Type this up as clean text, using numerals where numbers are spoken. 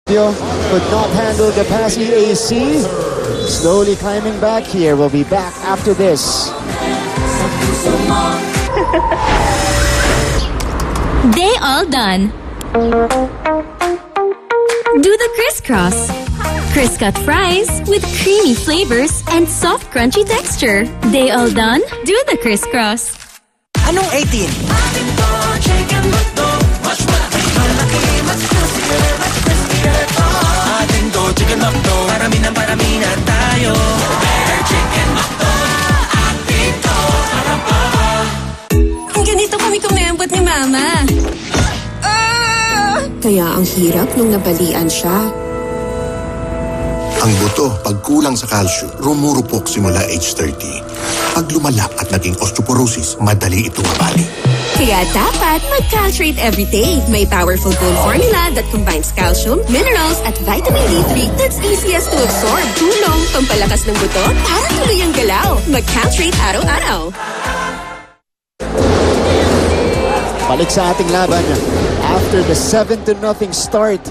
Could not handle the Passi AC. Slowly climbing back here. We'll be back after this. They all done. Do the crisscross. Criscut fries with creamy flavors and soft crunchy texture. They all done? Do the crisscross. Anong 18? Ganito kami kumembot ni Mama. Kaya ang hirap nung nabalian siya. Ang buto, pag kulang sa calcium, rumurupok simula age 30. Pag lumala at naging osteoporosis, madali ito mabali. Kaya dapat mag-Caltrate everyday. May powerful bone formula that combines calcium, minerals, at vitamin D3 that's easiest to absorb. Tulong, pampalakas ng buto, para tuloy ang galaw. Mag-Caltrate araw-araw. Balik sa ating laban after the 7-0 start.